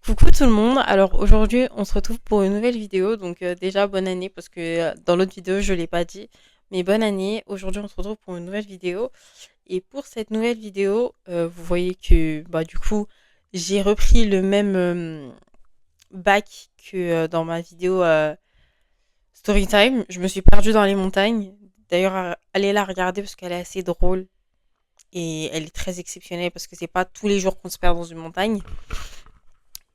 Coucou tout le monde, alors aujourd'hui on se retrouve pour une nouvelle vidéo, donc déjà bonne année parce que dans l'autre vidéo je l'ai pas dit, mais bonne année, aujourd'hui on se retrouve pour une nouvelle vidéo et pour cette nouvelle vidéo vous voyez que bah du coup j'ai repris le même bac que dans ma vidéo Storytime, je me suis perdue dans les montagnes, d'ailleurs allez la regarder parce qu'elle est assez drôle et elle est très exceptionnelle parce que c'est pas tous les jours qu'on se perd dans une montagne.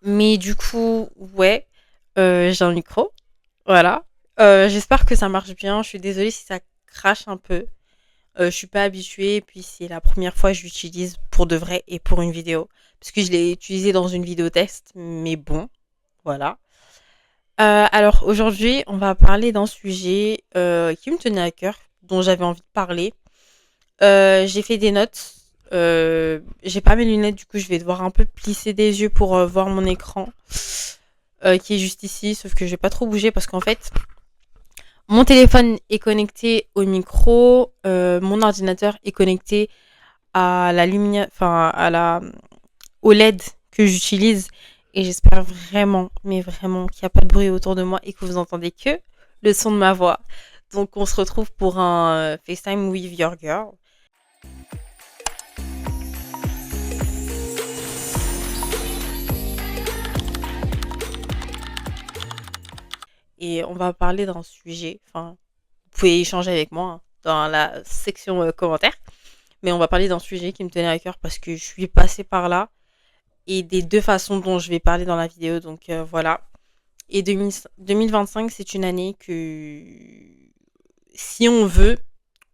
Mais du coup, ouais, j'ai un micro. Voilà. J'espère que ça marche bien. Je suis désolée si ça crache un peu. Je suis pas habituée. Et puis, c'est la première fois que je l'utilise pour de vrai et pour une vidéo. Parce que je l'ai utilisé dans une vidéo test. Mais bon, voilà. Alors, aujourd'hui, on va parler d'un sujet qui me tenait à cœur, dont j'avais envie de parler. J'ai fait des notes. J'ai pas mes lunettes, du coup, je vais devoir un peu plisser des yeux pour voir mon écran. Qui est juste ici, sauf que je vais pas trop bouger parce qu'en fait, mon téléphone est connecté au micro, mon ordinateur est connecté à la lumière, enfin au LED que j'utilise, et j'espère vraiment, mais vraiment, qu'il n'y a pas de bruit autour de moi et que vous entendez que le son de ma voix. Donc on se retrouve pour un FaceTime with your girl. Et on va parler d'un sujet, enfin, vous pouvez échanger avec moi hein, dans la section commentaires. Mais on va parler d'un sujet qui me tenait à cœur parce que je suis passée par là et des deux façons dont je vais parler dans la vidéo. Donc voilà. Et 2025, c'est une année que si on veut,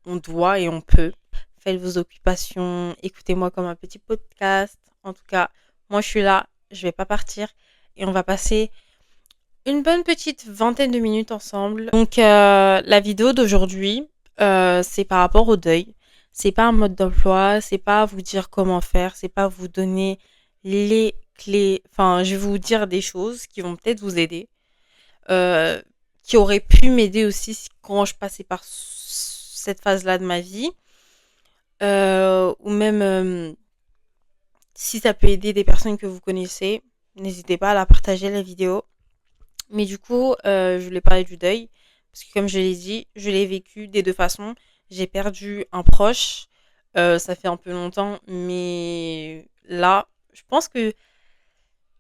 on doit et on peut. Faites vos occupations, écoutez-moi comme un petit podcast. En tout cas, moi je suis là, je vais pas partir et on va passer une bonne petite vingtaine de minutes ensemble. Donc la vidéo d'aujourd'hui, c'est par rapport au deuil. C'est pas un mode d'emploi, c'est pas vous dire comment faire, c'est pas vous donner les clés. Enfin, je vais vous dire des choses qui vont peut-être vous aider, euh, qui auraient pu m'aider aussi quand je passais par cette phase-là de ma vie, ou même si ça peut aider des personnes que vous connaissez, n'hésitez pas à la partager la vidéo. Mais du coup, je voulais parler du deuil. Parce que comme je l'ai dit, je l'ai vécu des deux façons. J'ai perdu un proche. Ça fait un peu longtemps. Mais là, je pense que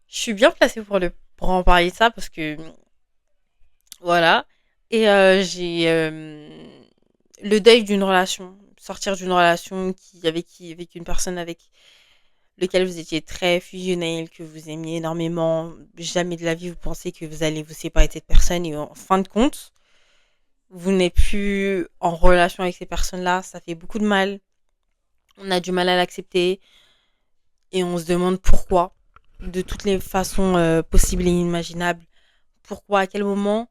je suis bien placée pour en parler de ça. Parce que, voilà. Et j'ai le deuil d'une relation. Sortir d'une relation avec une personne avec lequel vous étiez très fusionnel, que vous aimiez énormément. Jamais de la vie vous pensez que vous allez vous séparer de cette personne et en fin de compte, vous n'êtes plus en relation avec ces personnes-là. Ça fait beaucoup de mal. On a du mal à l'accepter et on se demande pourquoi, de toutes les façons possibles et inimaginables. Pourquoi, à quel moment,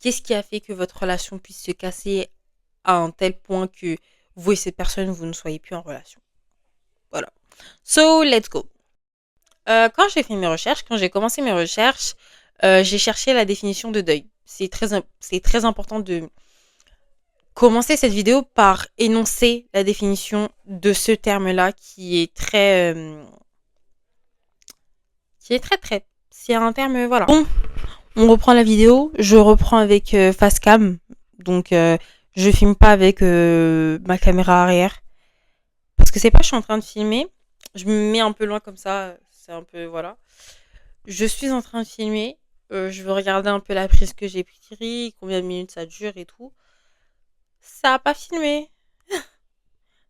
qu'est-ce qui a fait que votre relation puisse se casser à un tel point que vous et cette personne, vous ne soyez plus en relation. Voilà. So, let's go. Quand j'ai fait mes recherches, quand j'ai commencé mes recherches, j'ai cherché la définition de deuil. C'est très important de commencer cette vidéo par énoncer la définition de ce terme-là qui est très. C'est un terme, voilà. Bon, on reprend la vidéo. Je reprends avec Facecam. Donc, je filme pas avec ma caméra arrière. Parce que c'est pas, je suis en train de filmer. Je me mets un peu loin comme ça. C'est un peu, voilà. Je suis en train de filmer. Je veux regarder un peu la prise que j'ai prise, combien de minutes ça dure et tout. Ça a pas filmé.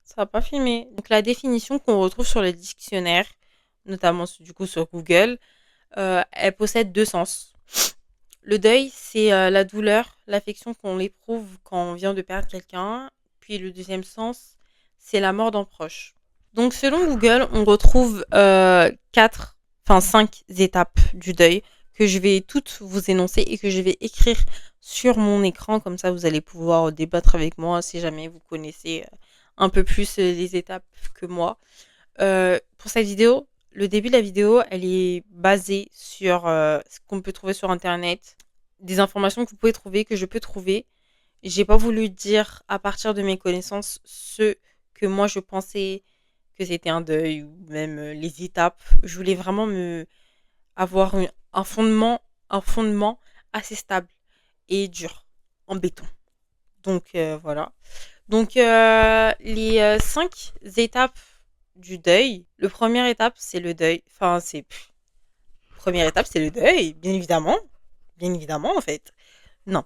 Ça a pas filmé. Donc la définition qu'on retrouve sur le dictionnaire, notamment du coup sur Google, elle possède deux sens. Le deuil, c'est la douleur, l'affection qu'on éprouve quand on vient de perdre quelqu'un. Puis le deuxième sens, c'est la mort d'un proche. Donc selon Google, on retrouve cinq étapes du deuil que je vais toutes vous énoncer et que je vais écrire sur mon écran. Comme ça, vous allez pouvoir débattre avec moi si jamais vous connaissez un peu plus les étapes que moi. Pour cette vidéo, le début de la vidéo, elle est basée sur ce qu'on peut trouver sur Internet, des informations que vous pouvez trouver, que je peux trouver. J'ai pas voulu dire à partir de mes connaissances ce que moi je pensais que c'était un deuil ou même les étapes. Je voulais vraiment avoir un fondement assez stable et dur en béton. Donc voilà. Donc les 5 étapes du deuil. Le première étape, c'est le deuil. Enfin, c'est première étape, c'est le deuil, bien évidemment en fait. Non.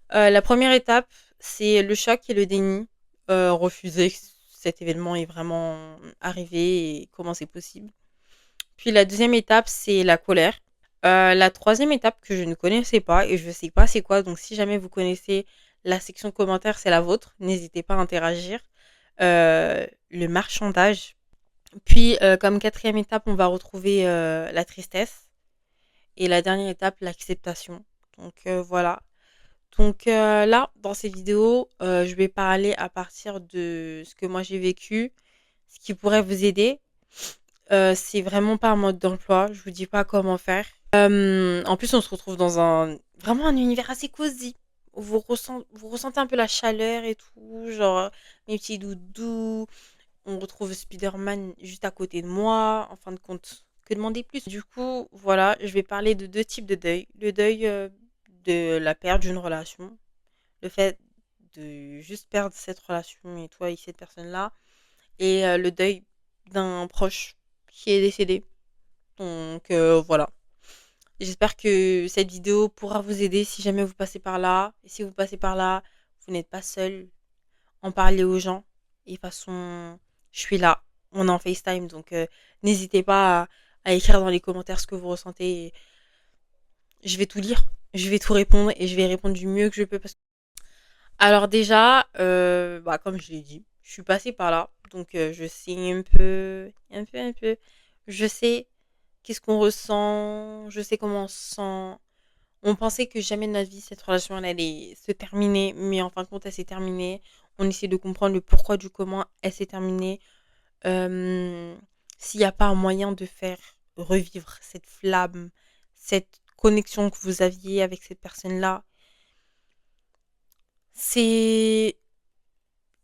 La première étape, c'est le choc et le déni. Refuser que cet événement est vraiment arrivé et comment c'est possible. Puis la deuxième étape, c'est la colère. La troisième étape que je ne connaissais pas et je ne sais pas c'est quoi, donc si jamais vous connaissez la section commentaires, c'est la vôtre, n'hésitez pas à interagir. Le marchandage. Puis comme quatrième étape, on va retrouver la tristesse. Et la dernière étape, l'acceptation. Donc voilà. Donc là, dans ces vidéos, je vais parler à partir de ce que moi j'ai vécu, ce qui pourrait vous aider. C'est vraiment pas un mode d'emploi, je vous dis pas comment faire. En plus, on se retrouve dans vraiment un univers assez cosy. Où vous ressentez un peu la chaleur et tout, genre mes petits doudous. On retrouve Spider-Man juste à côté de moi. En fin de compte, que demander plus? Du coup, voilà, je vais parler de 2 types de deuil. Le deuil de la perte d'une relation. Le fait de juste perdre cette relation et toi et cette personne-là. Et le deuil d'un proche qui est décédé. Donc voilà. J'espère que cette vidéo pourra vous aider si jamais vous passez par là. Et si vous passez par là, vous n'êtes pas seul. En parler aux gens. Et de toute façon, je suis là. On est en FaceTime. Donc n'hésitez pas à écrire dans les commentaires ce que vous ressentez. Et je vais tout lire. Je vais tout répondre. Et je vais répondre du mieux que je peux. Alors déjà, bah, comme je l'ai dit, je suis passée par là. Donc je sais un peu. Je sais qu'est-ce qu'on ressent. Je sais comment on se sent. On pensait que jamais de notre vie, cette relation elle allait se terminer. Mais en fin de compte, elle s'est terminée. On essaie de comprendre le pourquoi du comment elle s'est terminée. Euh, S'il n'y a pas un moyen de faire revivre cette flamme, cette connexion que vous aviez avec cette personne-là. C'est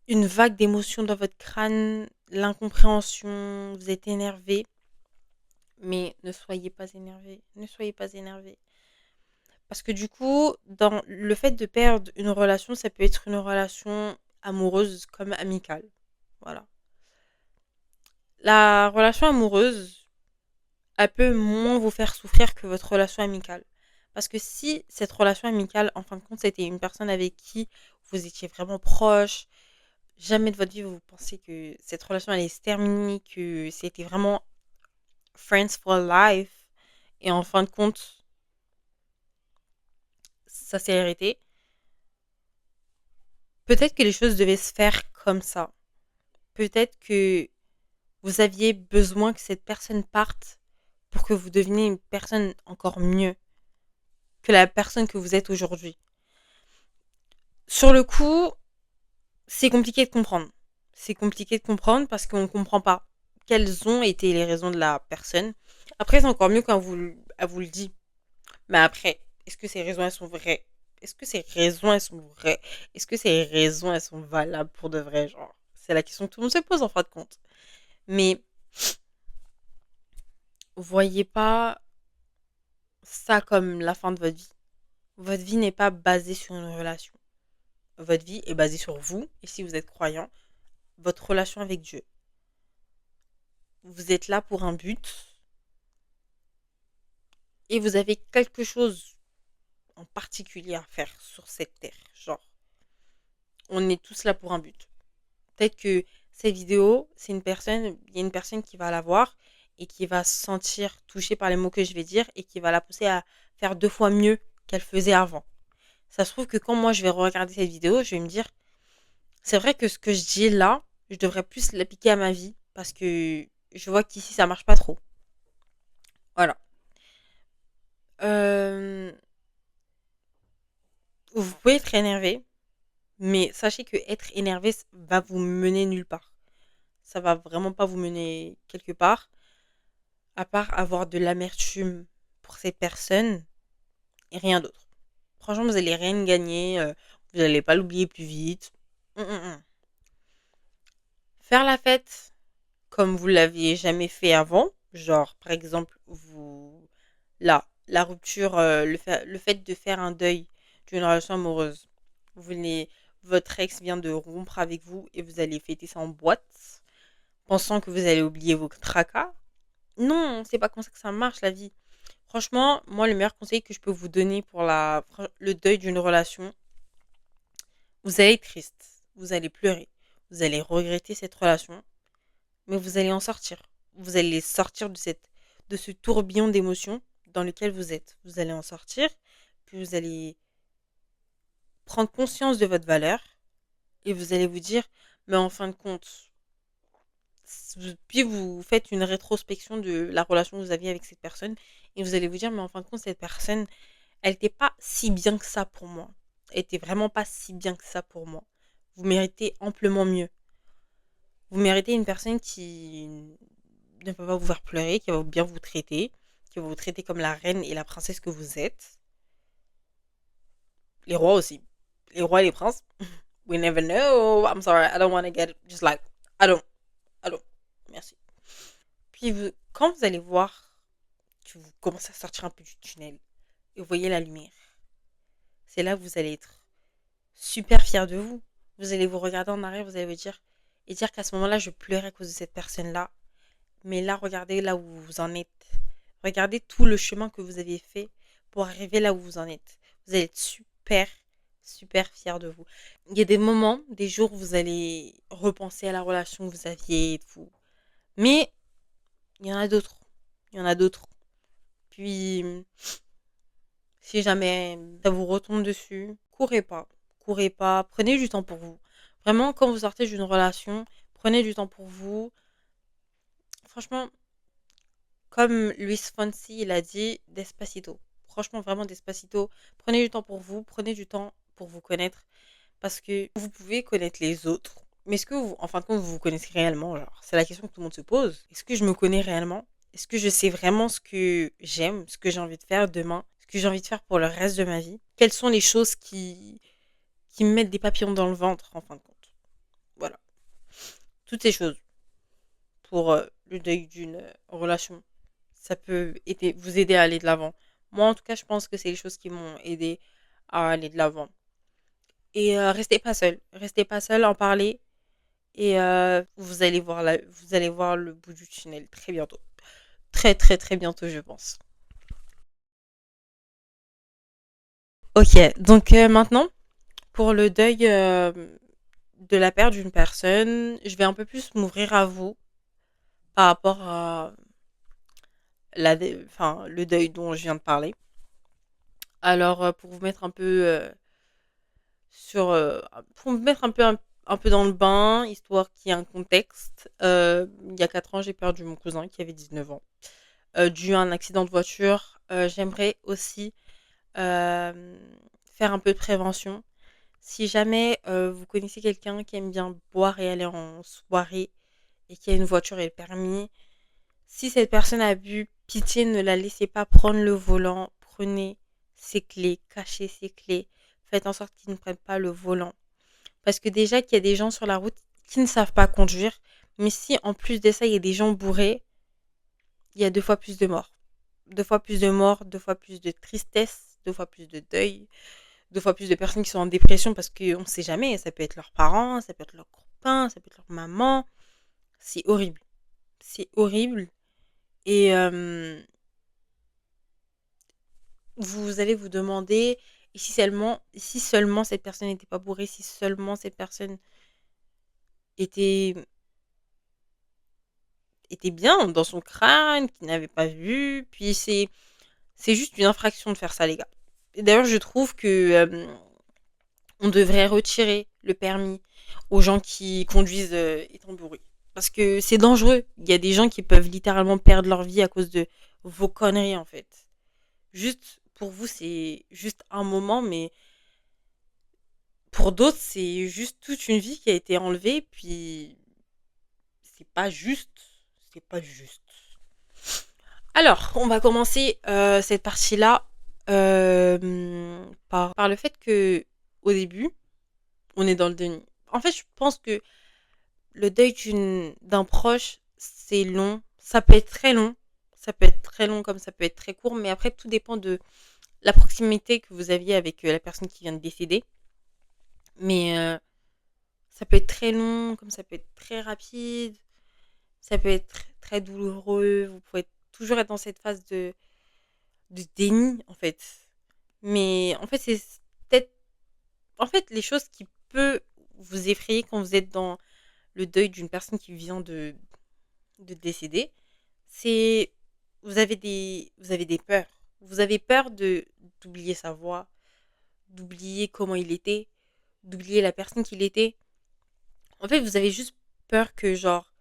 une vague d'émotions dans votre crâne, l'incompréhension, vous êtes énervé, mais ne soyez pas énervé, ne soyez pas énervé. Parce que du coup, dans le fait de perdre une relation, ça peut être une relation amoureuse comme amicale. Voilà. La relation amoureuse, elle peut moins vous faire souffrir que votre relation amicale. Parce que si cette relation amicale, en fin de compte, c'était une personne avec qui vous étiez vraiment proche, jamais de votre vie vous pensez que cette relation allait se terminer, que c'était vraiment friends for life, et en fin de compte, ça s'est arrêté. Peut-être que les choses devaient se faire comme ça. Peut-être que vous aviez besoin que cette personne parte pour que vous deveniez une personne encore mieux que la personne que vous êtes aujourd'hui. Sur le coup, c'est compliqué de comprendre. C'est compliqué de comprendre parce qu'on ne comprend pas quelles ont été les raisons de la personne. Après, c'est encore mieux quand elle vous le dit. Mais après, est-ce que ces raisons, elles sont vraies? Est-ce que ces raisons, elles sont vraies? Est-ce que ces raisons, elles sont valables pour de vrai? Genre, c'est la question que tout le monde se pose en fin de compte. Mais, voyez pas ça comme la fin de votre vie. Votre vie n'est pas basée sur une relation. Votre vie est basée sur vous. Et si vous êtes croyant, votre relation avec Dieu. Vous êtes là pour un but. Et vous avez quelque chose en particulier à faire sur cette terre. Genre, on est tous là pour un but. Peut-être que cette vidéo, il y a une personne qui va la voir et qui va se sentir touchée par les mots que je vais dire et qui va la pousser à faire 2 fois mieux qu'elle faisait avant. Ça se trouve que quand moi je vais regarder cette vidéo, je vais me dire, c'est vrai que ce que je dis là, je devrais plus l'appliquer à ma vie parce que je vois qu'ici ça marche pas trop. Voilà. Euh, vous pouvez être énervé, mais sachez que être énervé va vous mener nulle part. Ça va vraiment pas vous mener quelque part, à part avoir de l'amertume pour ces personnes et rien d'autre. Franchement, vous allez rien gagner, vous allez pas l'oublier plus vite. Mm. Faire la fête comme vous l'aviez jamais fait avant, genre par exemple Là, la rupture, le fait de faire un deuil d'une relation amoureuse. Vous venez, votre ex vient de rompre avec vous et vous allez fêter ça en boîte, pensant que vous allez oublier vos tracas. Non, c'est pas comme ça que ça marche la vie. Franchement, moi, le meilleur conseil que je peux vous donner pour le deuil d'une relation, vous allez être triste, vous allez pleurer, vous allez regretter cette relation, mais vous allez en sortir. Vous allez sortir de ce tourbillon d'émotions dans lequel vous êtes. Vous allez en sortir, puis vous allez prendre conscience de votre valeur et vous allez vous dire, mais en fin de compte, puis vous faites une rétrospection de la relation que vous aviez avec cette personne et vous allez vous dire, mais en fin de compte, cette personne, elle n'était pas si bien que ça pour moi. Elle était vraiment pas si bien que ça pour moi. Vous méritez amplement mieux. Vous méritez une personne qui ne va pas vous faire pleurer, qui va bien vous traiter, qui va vous traiter comme la reine et la princesse que vous êtes. Les rois aussi. Les rois et les princes. We never know. I'm sorry. I don't want to get just like. I don't. I don't. Merci. Puis quand vous allez voir que vous commencez à sortir un peu du tunnel et vous voyez la lumière, c'est là que vous allez être super fier de vous. Vous allez vous regarder en arrière, vous allez vous dire et dire qu'à ce moment-là, je pleurais à cause de cette personne-là. Mais là, regardez là où vous en êtes. Regardez tout le chemin que vous avez fait pour arriver là où vous en êtes. Vous allez être super, super fier de vous. Il y a des moments, des jours où vous allez repenser à la relation que vous aviez et tout. Mais il y en a d'autres. Il y en a d'autres. Puis, si jamais ça vous retombe dessus, courez pas. Courez pas. Prenez du temps pour vous. Vraiment, quand vous sortez d'une relation, prenez du temps pour vous. Franchement, comme Luis Fonsi, il a dit, Despacito. Franchement, vraiment Despacito. Prenez du temps pour vous, prenez du temps pour vous connaître. Parce que vous pouvez connaître les autres. Mais est-ce que vous, en fin de compte, vous vous connaissez réellement? Genre, c'est la question que tout le monde se pose. Est-ce que je me connais réellement? Est-ce que je sais vraiment ce que j'aime, ce que j'ai envie de faire demain, ce que j'ai envie de faire pour le reste de ma vie? Quelles sont les choses qui me mettent des papillons dans le ventre, en fin de compte? Voilà. Toutes ces choses pour le deuil d'une relation. Ça peut vous aider à aller de l'avant. Moi, en tout cas, je pense que c'est les choses qui m'ont aidé à aller de l'avant. Et restez pas seul. Restez pas seul, en parler. Et vous allez voir vous allez voir le bout du tunnel très bientôt. Très, très, très bientôt, je pense. Ok, donc maintenant, pour le deuil de la perte d'une personne, je vais un peu plus m'ouvrir à vous par rapport à le deuil dont je viens de parler. Alors, pour vous mettre un peu sur pour me mettre un peu dans le bain, histoire qu'il y ait un contexte. Il y a 4 ans, j'ai perdu mon cousin qui avait 19 ans, dû à un accident de voiture. J'aimerais aussi faire un peu de prévention. Si jamais vous connaissez quelqu'un qui aime bien boire et aller en soirée et qui a une voiture et le permis, si cette personne a bu, pitié, ne la laissez pas prendre le volant. Prenez ses clés, cachez ses clés. Faites en sorte qu'ils ne prennent pas le volant. Parce que déjà qu'il y a des gens sur la route qui ne savent pas conduire. Mais si en plus de ça, il y a des gens bourrés, il y a 2 fois plus de morts. 2 fois plus de morts, 2 fois plus de tristesse, 2 fois plus de deuil, 2 fois plus de personnes qui sont en dépression parce qu'on ne sait jamais. Ça peut être leurs parents, ça peut être leurs copains, ça peut être leur maman. C'est horrible. C'est horrible. Et vous allez vous demander et si seulement cette personne n'était pas bourrée, si seulement cette personne était, était bien dans son crâne, qui n'avait pas vu. Puis c'est juste une infraction de faire ça, les gars. Et d'ailleurs, je trouve que on devrait retirer le permis aux gens qui conduisent étant bourrés. Parce que c'est dangereux. Il y a des gens qui peuvent littéralement perdre leur vie à cause de vos conneries, en fait. Juste, pour vous, c'est juste un moment, mais pour d'autres, c'est juste toute une vie qui a été enlevée, puis c'est pas juste. C'est pas juste. Alors, on va commencer cette partie-là par le fait que, au début, on est dans le déni. En fait, je pense que le deuil d'un proche, c'est long. Ça peut être très long. Ça peut être très long comme ça peut être très court, mais après, tout dépend de la proximité que vous aviez avec la personne qui vient de décéder. Mais ça peut être très long, comme ça peut être très rapide, ça peut être très douloureux. Vous pouvez toujours être dans cette phase de déni, en fait. Mais en fait, c'est peut-être. En fait, les choses qui peuvent vous effrayer quand vous êtes dans le deuil d'une personne qui vient de décéder, c'est. Vous avez des peurs. Vous avez peur d'oublier sa voix, d'oublier comment il était, d'oublier la personne qu'il était. En fait, vous avez juste peur que, genre,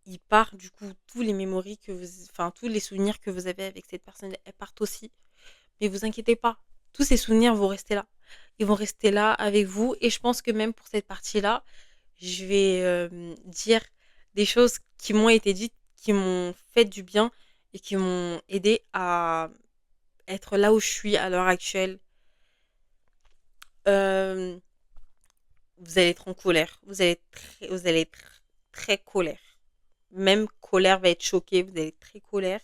il part, du coup, tous les mémories que vous. Enfin, tous les souvenirs que vous avez avec cette personne, elles partent aussi. Mais vous inquiétez pas, tous ces souvenirs vont rester là. Ils vont rester là avec vous. Et je pense que même pour cette partie-là, je vais dire des choses qui m'ont été dites, qui m'ont fait du bien et qui m'ont aidé à être là où je suis à l'heure actuelle. Euh, vous allez être en colère. Vous allez être très colère. Même colère va être choquée. Vous allez être très colère.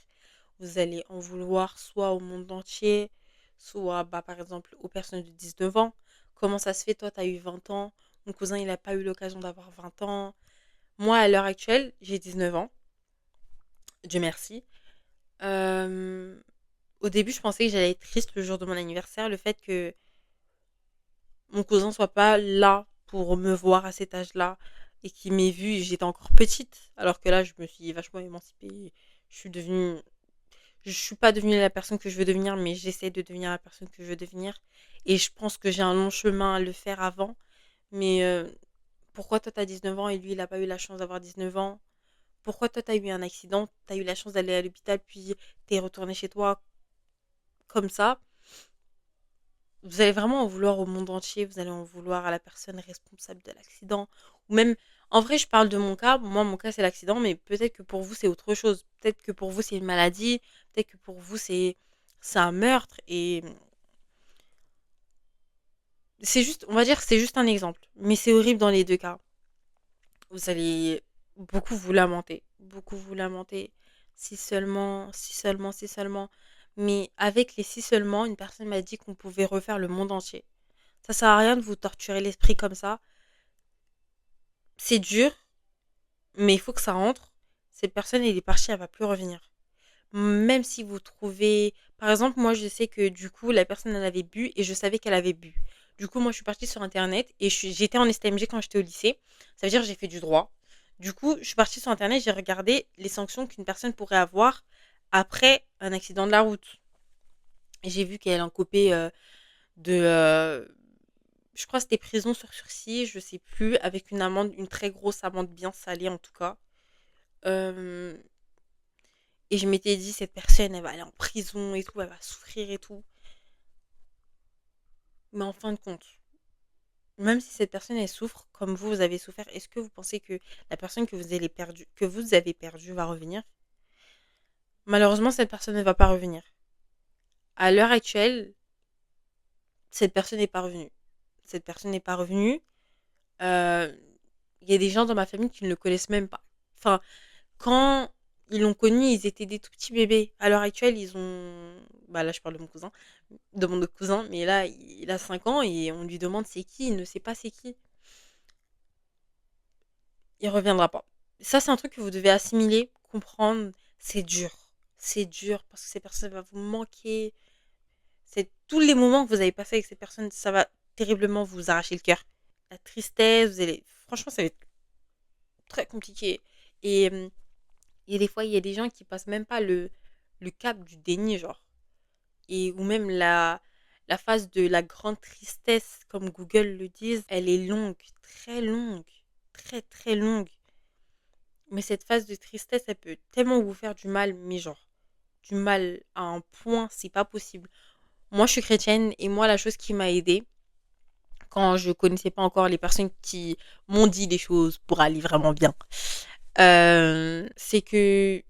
Vous allez en vouloir soit au monde entier, soit bah, par exemple aux personnes de 19 ans. Comment ça se fait, toi, tu as eu 20 ans, mon cousin, il n'a pas eu l'occasion d'avoir 20 ans. Moi, à l'heure actuelle, j'ai 19 ans, Dieu merci. Euh, Au début, je pensais que j'allais être triste le jour de mon anniversaire, le fait que mon cousin soit pas là pour me voir à cet âge-là et qu'il m'ait vue, et j'étais encore petite, alors que là, je me suis vachement émancipée. Je suis devenue Je suis pas devenue la personne que je veux devenir, mais j'essaie de devenir la personne que je veux devenir. Et je pense que j'ai un long chemin à le faire avant. Mais pourquoi toi, t'as 19 ans et lui, il a pas eu la chance d'avoir 19 ans? Pourquoi toi, t'as eu un accident, t'as eu la chance d'aller à l'hôpital, puis t'es retourné chez toi comme ça? Vous allez vraiment en vouloir au monde entier, vous allez en vouloir à la personne responsable de l'accident. Ou même, en vrai, je parle de mon cas. Moi, mon cas, c'est l'accident, mais peut-être que pour vous, c'est autre chose. Peut-être que pour vous, c'est une maladie. Peut-être que pour vous, c'est un meurtre. Et c'est juste, on va dire que c'est juste un exemple. Mais c'est horrible dans les deux cas. Vous allez beaucoup vous lamenter. Beaucoup vous lamenter. Si seulement, si seulement, si seulement. Mais avec les si seulement, une personne m'a dit qu'on pouvait refaire le monde entier. Ça sert à rien de vous torturer l'esprit comme ça. C'est dur, mais il faut que ça rentre. Cette personne, elle est partie, elle va plus revenir. Même si vous trouvez. Par exemple, moi, je sais que du coup, la personne, elle avait bu et je savais qu'elle avait bu. Du coup, moi, je suis partie sur Internet et j'étais en STMG quand j'étais au lycée. Ça veut dire que j'ai fait du droit. Du coup, je suis partie sur Internet, j'ai regardé les sanctions qu'une personne pourrait avoir après un accident de la route. Et j'ai vu qu'elle en copait de. Je crois que c'était prison sur sursis, je sais plus, avec une amende, une très grosse amende bien salée en tout cas. Euh, et je m'étais dit, cette personne, elle va aller en prison et tout, elle va souffrir et tout. Mais en fin de compte, même si cette personne, elle souffre, comme vous, vous avez souffert, est-ce que vous pensez que la personne que vous avez perdue va revenir? Malheureusement, cette personne ne va pas revenir. À l'heure actuelle, cette personne n'est pas revenue. Cette personne n'est pas revenue. Euh, Il y a des gens dans ma famille qui ne le connaissent même pas. Enfin, quand ils l'ont connu, ils étaient des tout petits bébés. À l'heure actuelle, ils ont. Bah là, je parle de mon cousin, de mon autre cousin, mais là, il a 5 ans et on lui demande c'est qui, il ne sait pas c'est qui. Il reviendra pas. Ça, c'est un truc que vous devez assimiler, comprendre. C'est dur. C'est dur parce que ces personnes vont vous manquer. C'est tous les moments que vous avez passés avec ces personnes, ça va terriblement vous arracher le cœur. La tristesse, vous allez. Franchement, ça va être très compliqué. Et des fois, il y a des gens qui passent même pas le cap du déni, genre. Et ou même la phase de la grande tristesse, comme Google le dit, elle est longue, très longue, très très longue. Mais cette phase de tristesse, elle peut tellement vous faire du mal, mais genre, du mal à un point, c'est pas possible. Moi, je suis chrétienne et moi, la chose qui m'a aidée, quand je connaissais pas encore les personnes qui m'ont dit des choses pour aller vraiment bien, c'est que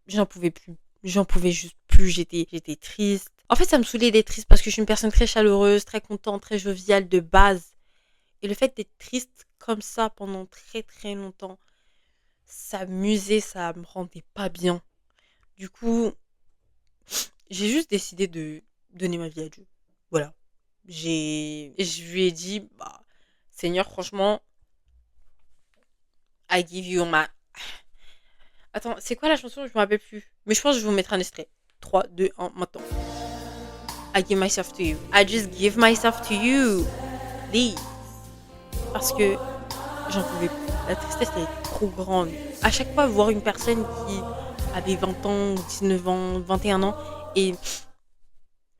j'en pouvais plus. J'en pouvais juste plus. J'étais triste. En fait, ça me saoulait d'être triste parce que je suis une personne très chaleureuse, très contente, très joviale de base. Et le fait d'être triste comme ça pendant très très longtemps, ça m'usait, ça me rendait pas bien. Du coup, j'ai juste décidé de donner ma vie à Dieu. Voilà. Je lui ai dit, bah, Seigneur, franchement, I give you my. Attends, c'est quoi la chanson? Je me rappelle plus. Mais je pense que je vais vous mettre un extrait. 3, 2, 1, maintenant. I give myself to you. I just give myself to you. Please. Parce que j'en pouvais plus. La tristesse, elle est trop grande. À chaque fois, voir une personne qui avait 20 ans, 19 ans, 21 ans, et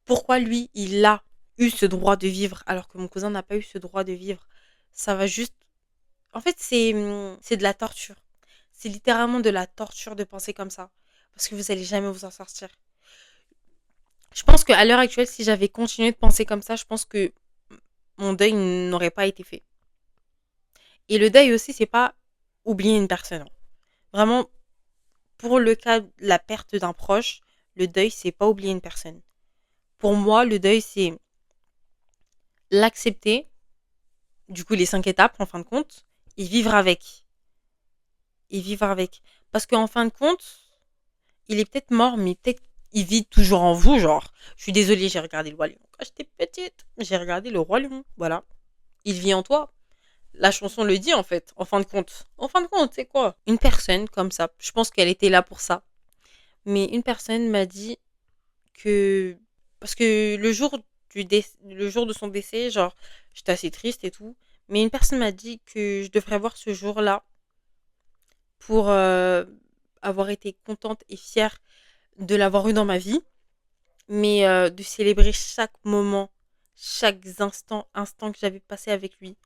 pourquoi lui, il a eu ce droit de vivre alors que mon cousin n'a pas eu ce droit de vivre. Ça va juste. En fait, c'est de la torture. C'est littéralement de la torture de penser comme ça. Parce que vous allez jamais vous en sortir. Je pense qu'à l'heure actuelle, si j'avais continué de penser comme ça, je pense que mon deuil n'aurait pas été fait. Et le deuil aussi, c'est pas oublier une personne. Vraiment, pour le cas de la perte d'un proche, le deuil, c'est pas oublier une personne. Pour moi, le deuil, c'est l'accepter, du coup, les 5 étapes, en fin de compte, et vivre avec. Et vivre avec. Parce qu'en fin de compte, il est peut-être mort, mais peut-être il vit toujours en vous, genre. Je suis désolée, j'ai regardé le Roi Lion. Quand j'étais petite, j'ai regardé le Roi Lion. Voilà. Il vit en toi. La chanson le dit, en fait, en fin de compte. En fin de compte, c'est quoi? Une personne comme ça, je pense qu'elle était là pour ça. Mais une personne m'a dit que. Parce que le jour de son décès, genre, j'étais assez triste et tout. Mais une personne m'a dit que je devrais voir ce jour-là pour avoir été contente et fière de l'avoir eu dans ma vie, mais de célébrer chaque moment, chaque instant que j'avais passé avec lui.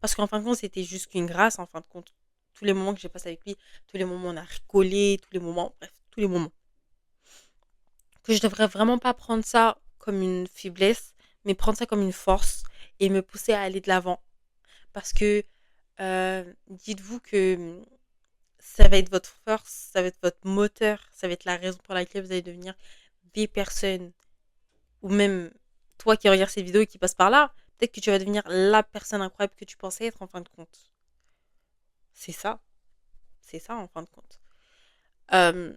Parce qu'en fin de compte, c'était juste qu'une grâce, en fin de compte. Tous les moments que j'ai passé avec lui, tous les moments où on a rigolé, tous les moments, bref, tous les moments. Que je devrais vraiment pas prendre ça comme une faiblesse, mais prendre ça comme une force et me pousser à aller de l'avant. Parce que dites-vous que ça va être votre force, ça va être votre moteur, ça va être la raison pour laquelle vous allez devenir des personnes, ou même toi qui regardes cette vidéo et qui passe par là, peut-être que tu vas devenir la personne incroyable que tu pensais être en fin de compte. C'est ça. C'est ça en fin de compte. Euh,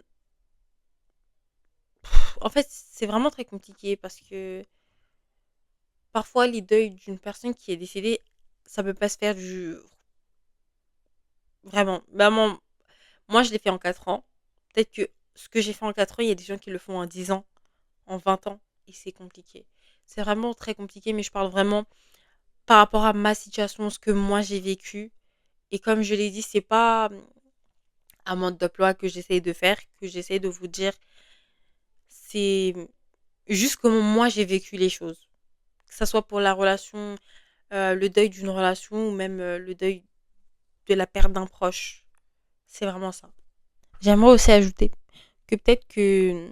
En fait, c'est vraiment très compliqué parce que parfois les deuils d'une personne qui est décédée, ça peut pas se faire du... Vraiment, moi je l'ai fait en 4 ans. Peut-être que ce que j'ai fait en 4 ans, il y a des gens qui le font en 10 ans, en 20 ans, et c'est compliqué. C'est vraiment très compliqué, mais je parle vraiment par rapport à ma situation, ce que moi j'ai vécu. Et comme je l'ai dit, c'est pas un mode d'emploi que j'essaye de faire, que j'essaye de vous dire. C'est juste comment moi j'ai vécu les choses. Que ça soit pour la relation, le deuil d'une relation ou même le deuil de la perte d'un proche. C'est vraiment ça. J'aimerais aussi ajouter que peut-être que...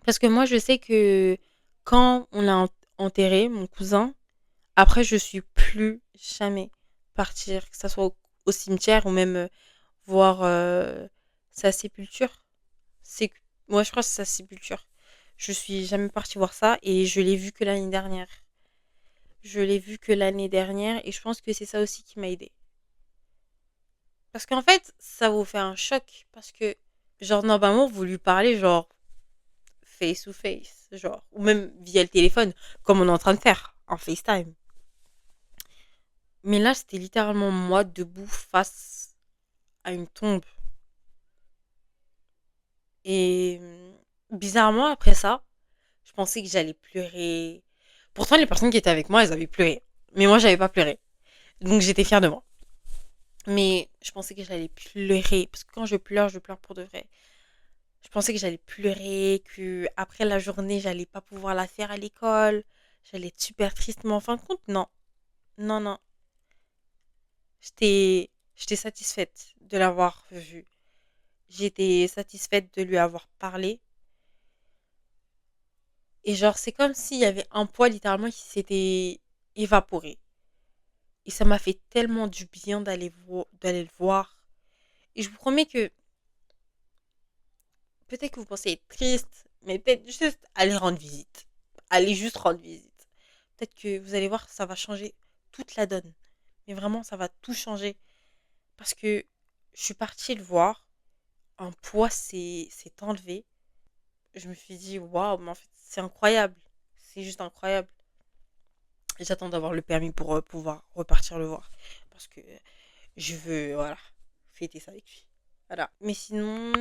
Parce que moi je sais que quand on l'a enterré, mon cousin, après je suis plus jamais partir, que ça soit au cimetière ou même voir sa sépulture. C'est moi je crois que c'est sa sépulture. Je suis jamais partie voir ça et je l'ai vu que l'année dernière. Je l'ai vu que l'année dernière et je pense que c'est ça aussi qui m'a aidée. Parce qu'en fait, ça vous fait un choc parce que genre normalement vous lui parlez genre face to face, genre ou même via le téléphone comme on est en train de faire en FaceTime. Mais là, c'était littéralement moi debout face à une tombe. Et bizarrement, après ça, je pensais que j'allais pleurer. Pourtant, les personnes qui étaient avec moi, elles avaient pleuré. Mais moi, j'avais pas pleuré. Donc, j'étais fière de moi. Mais je pensais que j'allais pleurer. Parce que quand je pleure pour de vrai. Je pensais que j'allais pleurer, que après la journée, j'allais pas pouvoir la faire à l'école. J'allais être super triste. Mais en fin de compte, non. Non, non. J'étais satisfaite de l'avoir vu. J'étais satisfaite de lui avoir parlé. Et genre, c'est comme s'il y avait un poids littéralement qui s'était évaporé. Et ça m'a fait tellement du bien d'aller le voir. Et je vous promets que peut-être que vous pensez être triste, mais peut-être juste aller rendre visite. Allez juste rendre visite. Peut-être que vous allez voir, ça va changer toute la donne. Mais vraiment, ça va tout changer. Parce que je suis partie le voir, un poids s'est enlevé. je me suis dit, waouh, mais en fait, c'est incroyable. C'est juste incroyable. Et j'attends d'avoir le permis pour pouvoir repartir le voir. Parce que je veux, voilà, fêter ça avec lui. Voilà. Mais sinon,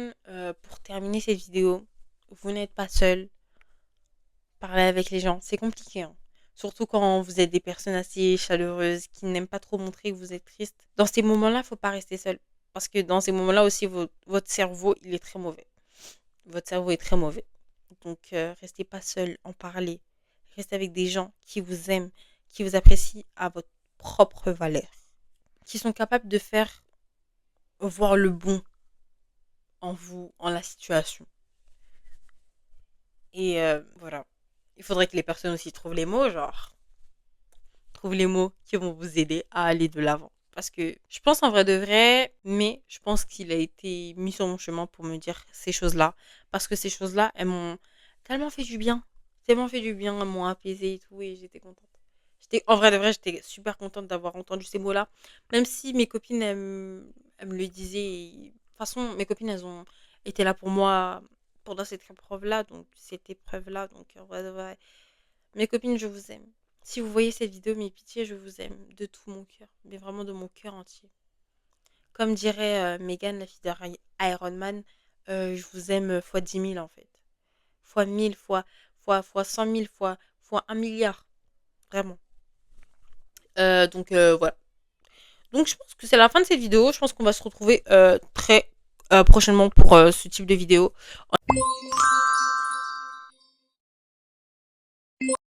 pour terminer cette vidéo, vous n'êtes pas seul. Parler avec les gens, c'est compliqué, hein. Surtout quand vous êtes des personnes assez chaleureuses qui n'aiment pas trop montrer que vous êtes triste. Dans ces moments-là, faut pas rester seul. Parce que dans ces moments-là aussi, votre cerveau, il est très mauvais. Votre cerveau est très mauvais. Donc, restez pas seul, en parler. Restez avec des gens qui vous aiment, qui vous apprécient à votre propre valeur, qui sont capables de faire voir le bon en vous, en la situation. Et voilà. Il faudrait que les personnes aussi trouvent les mots, genre, trouvent les mots qui vont vous aider à aller de l'avant. Parce que je pense en vrai de vrai, mais je pense qu'il a été mis sur mon chemin pour me dire ces choses-là. Parce que ces choses-là, elles m'ont tellement fait du bien. Tellement fait du bien, elles m'ont apaisée et tout, et j'étais contente. En vrai de vrai, j'étais super contente d'avoir entendu ces mots-là. Même si mes copines, elles me le disaient. De toute façon, mes copines, elles ont été là pour moi pendant cette épreuve-là. Donc, cette épreuve-là. Donc, en vrai de vrai, mes copines, je vous aime. Si vous voyez cette vidéo, mes pitiés, je vous aime de tout mon cœur. Mais vraiment de mon cœur entier. Comme dirait Megan, la fille d'Iron Man, je vous aime fois 10 000 en fait. Fois 1000, fois 100 000, fois 1 milliard. Vraiment. Donc voilà. Donc je pense que c'est la fin de cette vidéo. Je pense qu'on va se retrouver très prochainement pour ce type de vidéo.